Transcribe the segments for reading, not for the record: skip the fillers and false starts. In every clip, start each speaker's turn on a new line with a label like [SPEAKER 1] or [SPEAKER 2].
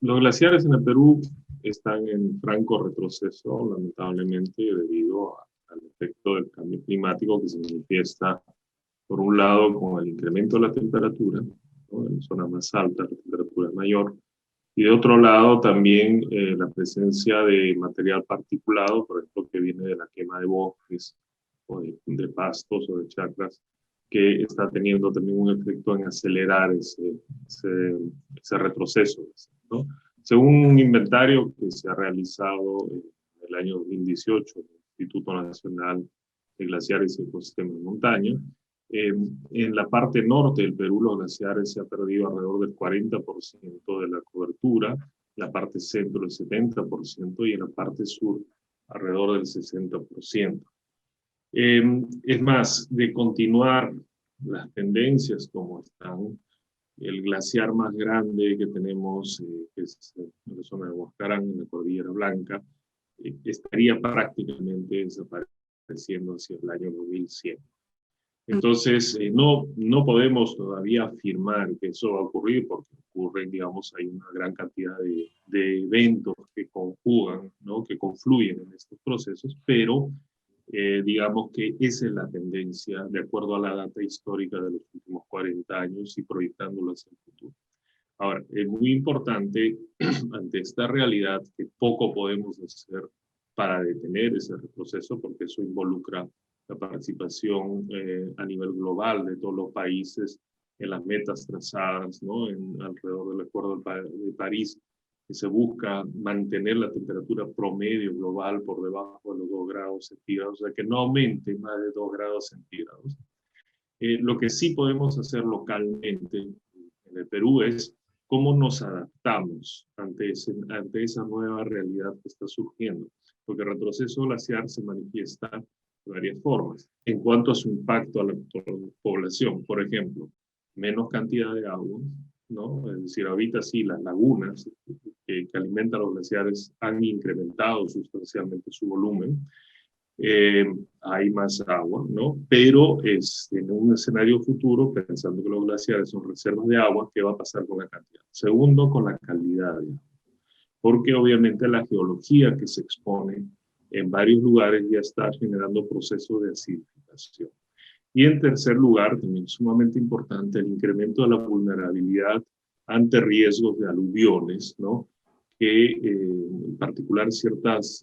[SPEAKER 1] Los glaciares en el Perú están en franco retroceso, lamentablemente, debido al efecto del cambio climático que se manifiesta, por un lado, con el incremento de la temperatura, ¿no? En zonas más altas la temperatura es mayor, y de otro lado también la presencia de material particulado, por ejemplo, que viene de la quema de bosques, o de pastos o de chacras, que está teniendo también un efecto en acelerar ese retroceso, ¿no? Según un inventario que se ha realizado en el año 2018 en el Instituto Nacional de Glaciares y Ecosistemas de Montaña, en la parte norte del Perú los glaciares se ha perdido alrededor del 40% de la cobertura, en la parte centro el 70% y en la parte sur alrededor del 60%. Es más, de continuar las tendencias como están, el glaciar más grande que tenemos, que es en la zona de Huascarán, en la Cordillera Blanca, estaría prácticamente desapareciendo hacia el año 2100. Entonces, no podemos todavía afirmar que eso va a ocurrir porque ocurren, digamos, hay una gran cantidad de eventos que conjugan, ¿no? Que confluyen en estos procesos, pero digamos que esa es la tendencia de acuerdo a la data histórica de los últimos 40 años y proyectándolo hacia el futuro. Ahora, es muy importante ante esta realidad que poco podemos hacer para detener ese retroceso porque eso involucra la participación a nivel global de todos los países en las metas trazadas, ¿no? Alrededor del Acuerdo de París, que se busca mantener la temperatura promedio global por debajo de los 2 grados centígrados, o sea, que no aumente más de 2 grados centígrados. Lo que sí podemos hacer localmente en el Perú es cómo nos adaptamos ante esa nueva realidad que está surgiendo, porque el retroceso glaciar se manifiesta de varias formas. En cuanto a su impacto a la población, por ejemplo, menos cantidad de agua, ¿no? Es decir, ahorita sí las lagunas que alimentan los glaciares han incrementado sustancialmente su volumen, hay más agua, ¿no? Pero en un escenario futuro, pensando que los glaciares son reservas de agua, ¿qué va a pasar con la cantidad? Segundo, con la calidad de agua, porque obviamente la geología que se expone en varios lugares ya está generando procesos de acidificación. Y en tercer lugar, también sumamente importante, el incremento de la vulnerabilidad ante riesgos de aluviones, ¿no? Que en particular ciertas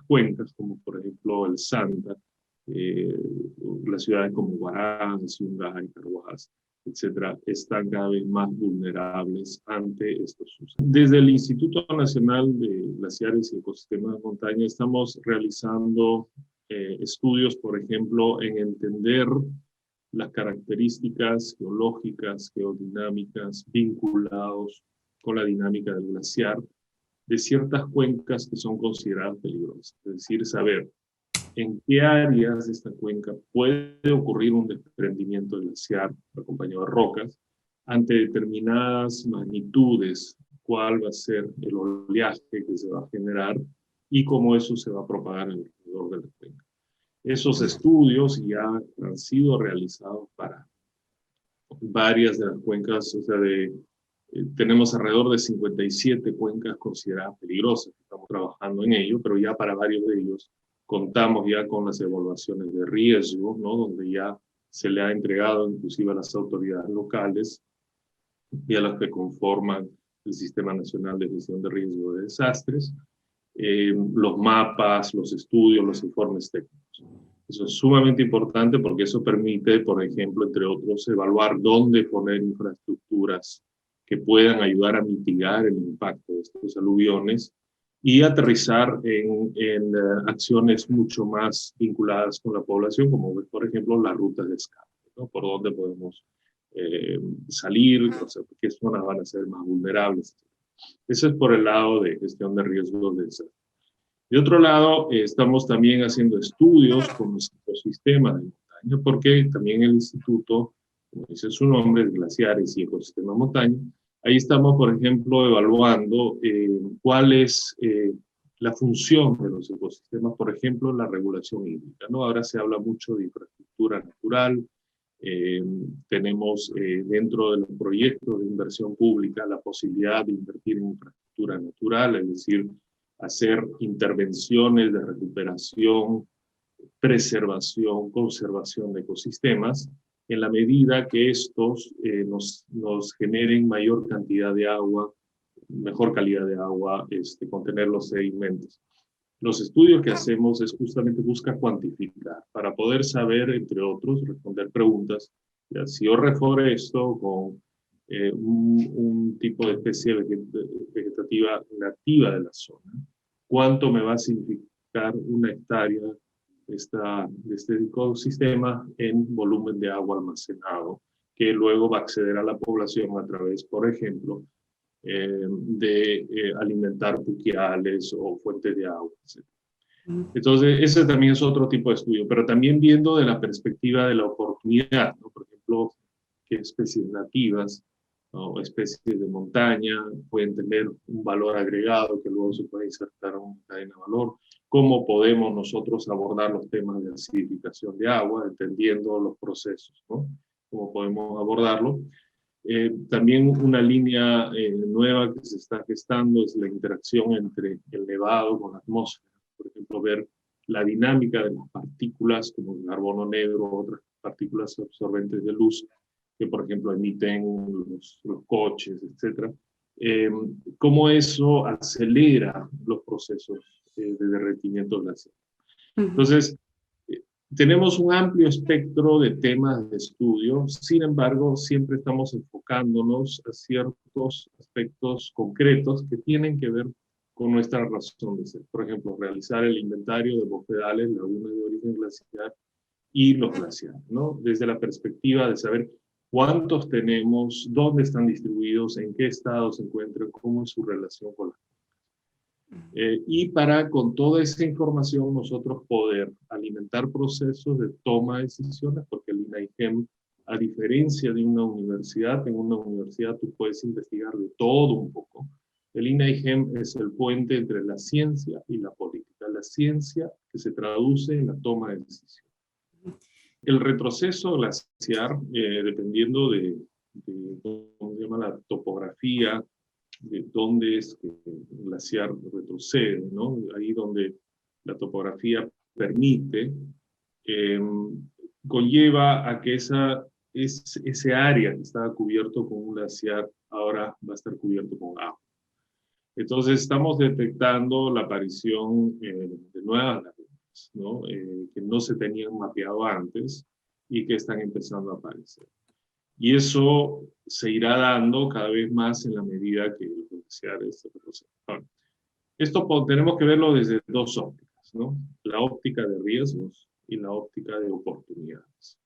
[SPEAKER 1] cuencas, como por ejemplo el Santa, las ciudades como Huaraz, Yungay, Carhuaz, etcétera, están cada vez más vulnerables ante estos sucesos. Desde el Instituto Nacional de Glaciares y Ecosistemas de Montaña estamos realizando estudios, por ejemplo, en entender las características geológicas, geodinámicas, vinculados con la dinámica del glaciar, de ciertas cuencas que son consideradas peligrosas. Es decir, saber en qué áreas de esta cuenca puede ocurrir un desprendimiento glaciar acompañado de rocas ante determinadas magnitudes, cuál va a ser el oleaje que se va a generar y cómo eso se va a propagar alrededor de la cuenca. Esos estudios ya han sido realizados para varias de las cuencas, o sea, tenemos alrededor de 57 cuencas consideradas peligrosas. Estamos trabajando en ello, pero ya para varios de ellos contamos ya con las evaluaciones de riesgo, ¿no? Donde ya se le ha entregado inclusive a las autoridades locales y a las que conforman el Sistema Nacional de Gestión de Riesgo de Desastres, los mapas, los estudios, los informes técnicos. Eso es sumamente importante porque eso permite, por ejemplo, entre otros, evaluar dónde poner infraestructuras que puedan ayudar a mitigar el impacto de estos aluviones y aterrizar en acciones mucho más vinculadas con la población, como por ejemplo las rutas de escape, ¿no? Por dónde podemos salir, o sea, qué zonas van a ser más vulnerables. Eso es por el lado de gestión de riesgos de desastre. De otro lado, estamos también haciendo estudios con los ecosistemas de montaña, porque también el instituto, como dice su nombre, Glaciares y Ecosistemas de Montaña, ahí estamos, por ejemplo, evaluando cuál es la función de los ecosistemas, por ejemplo, la regulación hídrica, ¿no? Ahora se habla mucho de infraestructura natural, tenemos dentro de los proyectos de inversión pública la posibilidad de invertir en infraestructura agricultura natural, es decir, hacer intervenciones de recuperación, preservación, conservación de ecosistemas, en la medida que estos nos generen mayor cantidad de agua, mejor calidad de agua, contener los sedimentos. Los estudios que hacemos es justamente buscar cuantificar para poder saber, entre otros, responder preguntas. Ya, si yo reforesto con un tipo de especie vegetativa nativa de la zona, ¿cuánto me va a significar una hectárea de este ecosistema en volumen de agua almacenado, que luego va a acceder a la población a través, por ejemplo, de alimentar puquiales o fuentes de agua, etc. Entonces, ese también es otro tipo de estudio, pero también viendo de la perspectiva de la oportunidad, ¿no? Por ejemplo, qué especies nativas o especies de montaña pueden tener un valor agregado que luego se puede insertar en una cadena de valor, cómo podemos nosotros abordar los temas de acidificación de agua, entendiendo los procesos, ¿no? Cómo podemos abordarlo. También una línea nueva que se está gestando es la interacción entre el nevado con la atmósfera. Por ejemplo, ver la dinámica de las partículas como el carbono negro o otras partículas absorbentes de luz que, por ejemplo, emiten los coches, etc. Cómo eso acelera los procesos de derretimiento glacial. Entonces, tenemos un amplio espectro de temas de estudio, sin embargo, siempre estamos enfocándonos a ciertos aspectos concretos que tienen que ver con nuestra razón de ser. Por ejemplo, realizar el inventario de bofedales, lagunas de origen glaciar y los glaciares, ¿no? Desde la perspectiva de saber cuántos tenemos, dónde están distribuidos, en qué estado se encuentran, cómo es su relación con la y para con toda esa información nosotros poder alimentar procesos de toma de decisiones, porque el INAIGEM, a diferencia de una universidad, en una universidad tú puedes investigar de todo un poco. El INAIGEM es el puente entre la ciencia y la política. La ciencia que se traduce en la toma de decisiones. El retroceso glaciar, dependiendo de cómo se llama la topografía, de dónde es que el glaciar retrocede, ¿no? Ahí donde la topografía permite, conlleva a que ese área que estaba cubierto con un glaciar ahora va a estar cubierto con agua. Entonces estamos detectando la aparición de nuevas lagunas, ¿no? Que no se tenían mapeado antes y que están empezando a aparecer. Y eso se irá dando cada vez más en la medida que los glaciares se retroceden. Bueno, esto tenemos que verlo desde dos ópticas, ¿no? La óptica de riesgos y la óptica de oportunidades,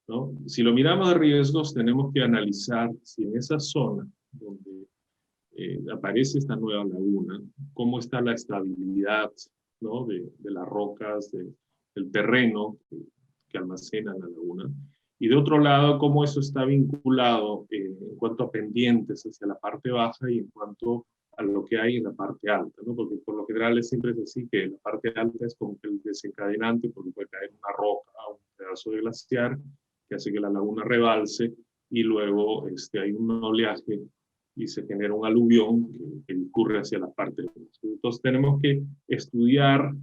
[SPEAKER 1] ¿no? Si lo miramos de riesgos, tenemos que analizar si en esa zona donde aparece esta nueva laguna, cómo está la estabilidad, ¿no? de las rocas, del terreno que almacena la laguna. Y de otro lado, cómo eso está vinculado en cuanto a pendientes hacia la parte baja y en cuanto a lo que hay en la parte alta, ¿no? Porque por lo general siempre es así, que la parte alta es como que el desencadenante, porque puede caer una roca, un pedazo de glaciar, que hace que la laguna rebalse, y luego hay un oleaje y se genera un aluvión que incurre hacia la parte de abajo. Entonces tenemos que estudiar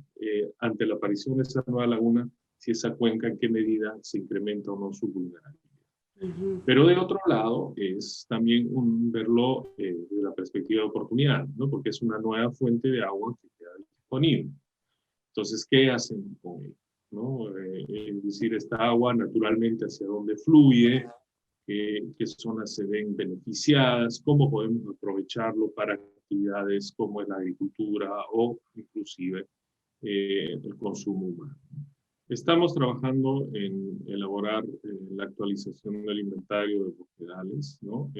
[SPEAKER 1] ante la aparición de esa nueva laguna si esa cuenca en qué medida se incrementa o no su vulnerabilidad. Pero de otro lado es también verlo desde la perspectiva de oportunidad, ¿no? Porque es una nueva fuente de agua que queda disponible. Entonces, ¿qué hacen con ella? ¿No? Es decir, esta agua naturalmente hacia dónde fluye, qué zonas se ven beneficiadas, cómo podemos aprovecharlo para actividades como la agricultura o inclusive el consumo humano. Estamos trabajando en elaborar la actualización del inventario de bofedales, ¿no?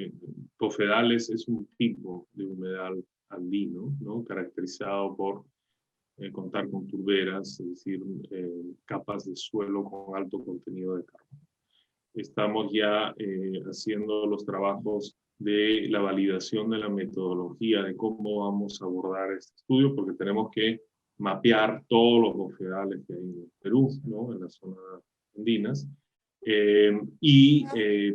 [SPEAKER 1] Bofedales es un tipo de humedal andino, ¿no? Caracterizado por contar con turberas, es decir, capas de suelo con alto contenido de carbono. Estamos ya haciendo los trabajos de la validación de la metodología de cómo vamos a abordar este estudio, porque tenemos que mapear todos los bofedales que hay en Perú, ¿no? En las zonas andinas,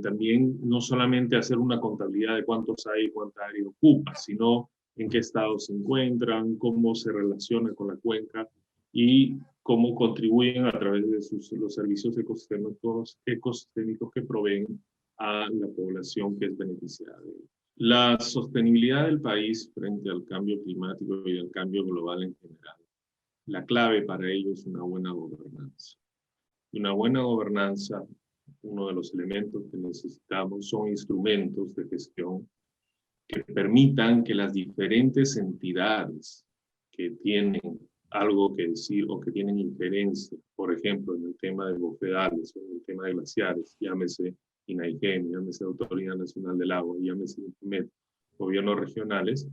[SPEAKER 1] también no solamente hacer una contabilidad de cuántos hay y cuánta área ocupa, sino en qué estado se encuentran, cómo se relaciona con la cuenca y cómo contribuyen a través de los servicios ecosistémicos que proveen a la población que es beneficiada de ellos. La sostenibilidad del país frente al cambio climático y al cambio global en general, la clave para ello es una buena gobernanza. Y una buena gobernanza, uno de los elementos que necesitamos son instrumentos de gestión que permitan que las diferentes entidades que tienen algo que decir o que tienen injerencia, por ejemplo, en el tema de bofedales o en el tema de glaciares, llámese INAIGEM, llámese Autoridad Nacional del Agua, llámese INFEMET, gobiernos regionales,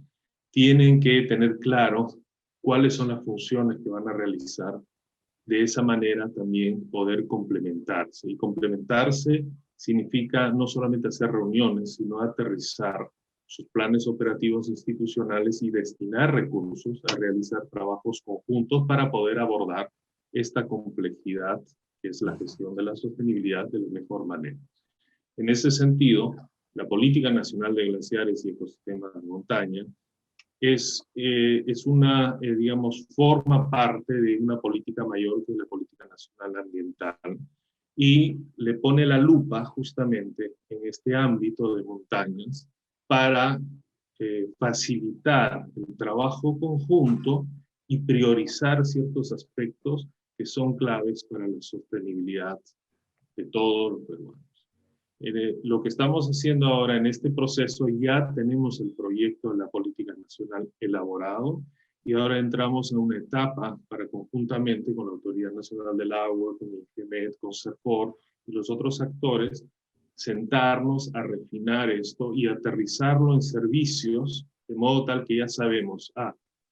[SPEAKER 1] tienen que tener claro cuáles son las funciones que van a realizar. De esa manera también poder complementarse. Y complementarse significa no solamente hacer reuniones, sino aterrizar sus planes operativos institucionales y destinar recursos a realizar trabajos conjuntos para poder abordar esta complejidad que es la gestión de la sostenibilidad de la mejor manera. En ese sentido, la Política Nacional de Glaciares y Ecosistemas de Montaña digamos, forma parte de una política mayor que es la Política Nacional Ambiental y le pone la lupa justamente en este ámbito de montañas para facilitar el trabajo conjunto y priorizar ciertos aspectos que son claves para la sostenibilidad de todos los peruanos. Lo que estamos haciendo ahora en este proceso, ya tenemos el proyecto de la política nacional elaborado y ahora entramos en una etapa para conjuntamente con la Autoridad Nacional del Agua, con INFEMET, con CERFOR y los otros actores, sentarnos a refinar esto y aterrizarlo en servicios de modo tal que ya sabemos,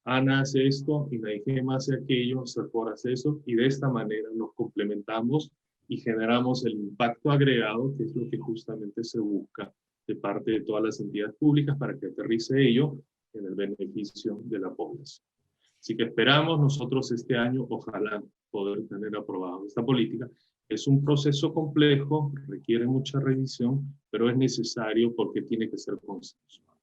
[SPEAKER 1] ANA hace esto, INAIGEM hace aquello, CERFOR hace eso, y de esta manera nos complementamos y generamos el impacto agregado, que es lo que justamente se busca de parte de todas las entidades públicas para que aterrice ello en el beneficio de la población. Así que esperamos nosotros este año, ojalá, poder tener aprobado esta política. Es un proceso complejo, requiere mucha revisión, pero es necesario porque tiene que ser consensuado.